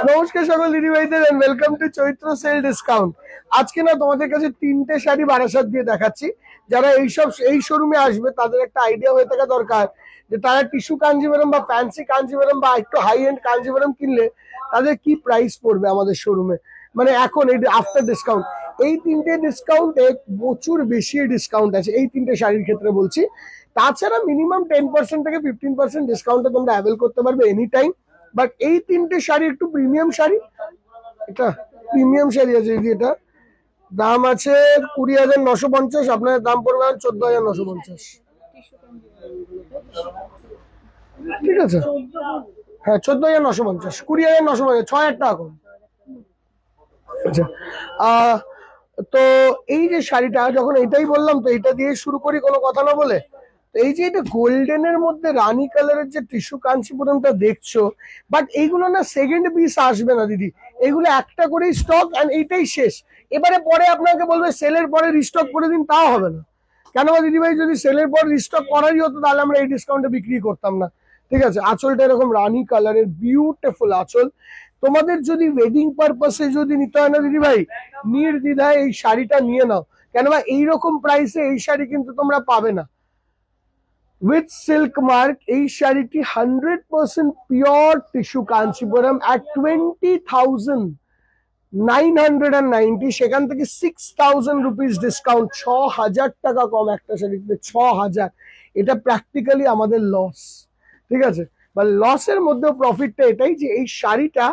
নমস্কার সকল দিদিভাইদের and welcome to Chaitra sale discount. আজকে না তোমাদের কাছে তিনটে শাড়ি বারাসাত দিয়ে দেখাচ্ছি। যারা এই শোরুমে আসবে তাদের একটা আইডিয়া হয়ে থাকা দরকার যে তারা টিস্যু কাঞ্জিভরম বা ফ্যান্সি কাঞ্জিভরম বা একটু হাই এন্ড কাঞ্জিভরম কিনলে তাদের কি প্রাইস পড়বে আমাদের শোরুমে, মানে এখন এই আফটার ডিসকাউন্ট। এই তিনটে ডিসকাউন্টে প্রচুর বেশি ডিসকাউন্ট আছে এই তিনটে শাড়ির ক্ষেত্রে বলছি। তাছাড়া মিনিমাম 10% থেকে 15% ডিসকাউন্টে তোমরা অ্যাভেল করতে পারবে এনি টাইম। বাট এই তিনটে শাড়ি একটু প্রিমিয়াম শাড়ি, এটা প্রিমিয়াম শাড়ি আছে। এটা দাম আছে 20,950, আপনার দাম পড়বে 14,950। ঠিক আছে, হ্যাঁ 14,950, 20,950, 6,000 টাকা কম। আচ্ছা, তো এই যে শাড়িটা যখন এটাই বললাম, তো এটা দিয়ে শুরু করি কোনো কথা না বলে। এই যে এটা গোল্ডেনের মধ্যে রানী কালারের যে টিস্যু কাঞ্চিপুরমটা দেখছো, বাট এইগুলো না সেকেন্ড পিস আসবে না দিদি, এগুলো একটা করেই স্টক এন্ড এইটাই শেষ। এবারে পরে আপনাকে বলবে সেলের পরে রিস্টক করে দিন, তাও হবে না। কেন দিদি ভাই, যদি সেলের পর রিস্টক করারই হতো তাহলে আমরা এই ডিসকাউন্টে বিক্রি করতাম না। ঠিক আছে, আঁচলটা এরকম রানী কালারের বিউটিফুল আঁচল। তোমাদের যদি ওয়েডিং পারপাসে যদি নিতে হয় না দিদি ভাই, নির্দ্বিধায় এই শাড়িটা নিয়ে নাও। কেন এইরকম প্রাইসে এই শাড়ি কিন্তু তোমরা পাবে না। উইথ সিল্ক মার্ক এই শাড়িটি 100% পিওর টিস্যু কাঞ্চিপুরম অ্যাট 20,990, সেখান থেকে 6,000 রুপিস ডিসকাউন্ট, 6,000 টাকা কম একটা শাড়িতে, 6,000। এটা প্র্যাকটিক্যালি আমাদের লস। ঠিক আছে, বা লসের মধ্যেও প্রফিটটা এটাই যে এই শাড়িটা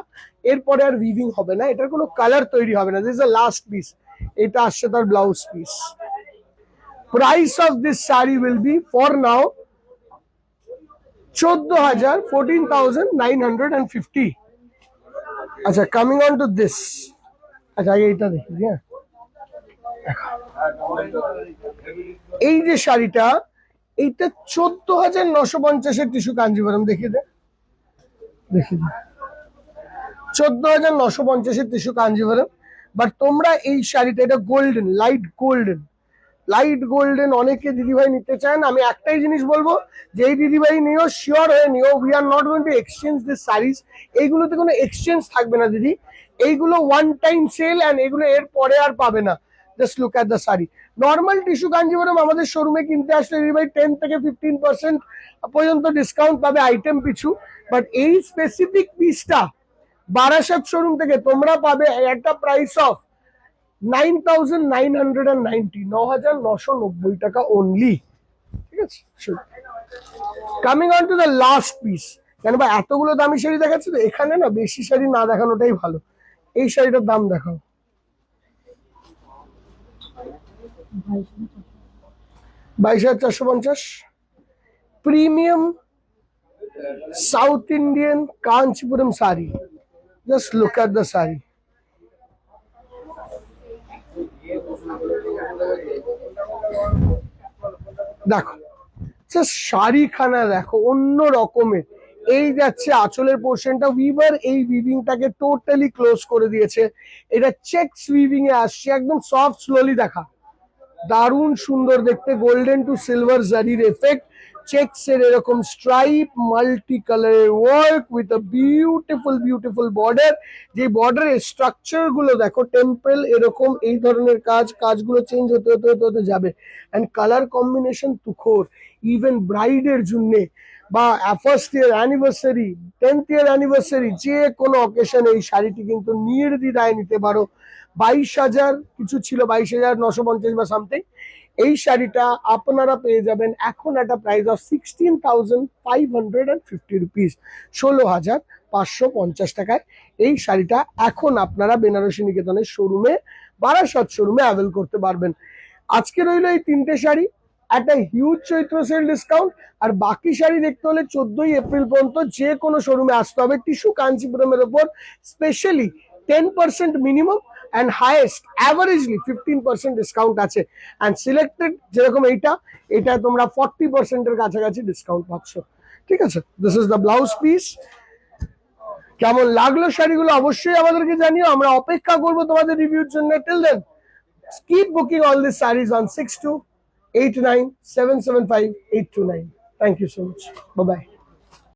এরপরে আর উইভিং হবে না, এটার কোনো কালার তৈরি হবে না। This is the last piece, এটা আসছে তার blouse piece. Price of this sari will be for now 14,950। আচ্ছা, কামিং অন টু দিস। আচ্ছা, আগে এইটা দেখি। হ্যাঁ, এই যে শাড়িটা, এইটা 14,950 টিস্যু কাঞ্জিভরম। দেখিয়ে দে, 14,950 টিস্যু কাঞ্জিভরম। বাট তোমরা এই শাড়িটা, এটা গোল্ডেন, লাইট গোল্ডেন অনেকে দিদিভাই নিতে চান। আমি একটাই জিনিস বলবো, যে এই দিদিভাই নিও, শিওর হয়ে নিও, we are not going to exchange this saris. এইগুলোতে কোনো এক্সচেঞ্জ থাকবে না দিদি, এইগুলো ওয়ান টাইম সেল এন্ড এগুলো এর পরে আর পাবে না। Just look at the sari. Normal tissue Kanjivaram আমাদের শোরুমে কিনতে আসলে দিদিভাই 10 থেকে 15% পর্যন্ত ডিসকাউন্ট পাবে আইটেম পিছু। বাট এই স্পেসিফিক পিসটা বারাসাত শোরুম থেকে তোমরা পাবে একটা প্রাইস অফ 9,990, 9,990 টাকা অনলি। ঠিক আছে, coming on to the last piece. কেন বা এতগুলো দামি শাড়ি দেখাচ্ছে, তো এখানে না বেশি শাড়ি না দেখানোটাই ভালো। এই শাড়িটার দাম দেখাও। 22,450, premium south Indian Kanchipuram sari. Just look at the sari. দেখো, শাড়িখানা দেখো অন্য রকমের। এই যাচ্ছে আঁচলের পোর্শনটা, উইভার এই উইভিংটাকে টোটালি ক্লোজ করে দিয়েছে। এটা চেকস উইভিং এ আসছে, একদম সফট স্লোলি দেখা, দারুণ সুন্দর দেখতে। গোল্ডেন টু সিলভার জারির এফেক্ট, চেকস এর এরকম স্ট্রাইপ, মাল্টি কালারের work with a beautiful border. যে বর্ডারের স্ট্রাকচার গুলো দেখো, টেম্পল এরকম এই ধরনের কাজগুলো চেঞ্জ হতে যাবে। এন্ড কালার কম্বিনেশন তুখোর, ইভেন ব্রাইডের জন্য বা ফার্স্ট ইয়ার অ্যানিভার্সারি, 10th ইয়ার অ্যানিভার্সারি, যে কোনো অকেশনে এই শাড়িটি কিন্তু নির্দ্বিধায় নিতে পারো। 22,000 কিছু ছিল, 22,950 বা সামথিং। এই শাড়িটা আপনারা পেয়ে যাবেন এখন একটা প্রাইস অফ 16,550 রুপিস, 16,550 টাকায়। এই শাড়িটা এখন আপনারা বেনারসি নিকেতনের শোরুমে, বারাসাত শোরুমে অ্যাভেল করতে পারবেন। আজকে রইল এই তিনটে শাড়ি, একটা হিউজ চৈত্র সেল ডিসকাউন্ট। আর বাকি শাড়ি দেখতে হলে 14ই এপ্রিল পর্যন্ত যে কোনো শোরুমে আসতে হবে। টিস্যু কাঞ্চিপুরমের ওপর specially 10% minimum and highest averagely 15% discount আছে। and সিলেক্টেড যেরকম এটা তোমরা 40% এর কাছাকাছি ডিসকাউন্ট পাচ্ছ। ঠিক আছে, this is the blouse piece. কেমন লাগলো শাড়িগুলো অবশ্যই আমাদেরকে জানিও, আমরা অপেক্ষা করবো তোমাদের রিভিউর জন্য। Till then keep booking all these sarees on 6289775829. Thank you so much. Bye bye.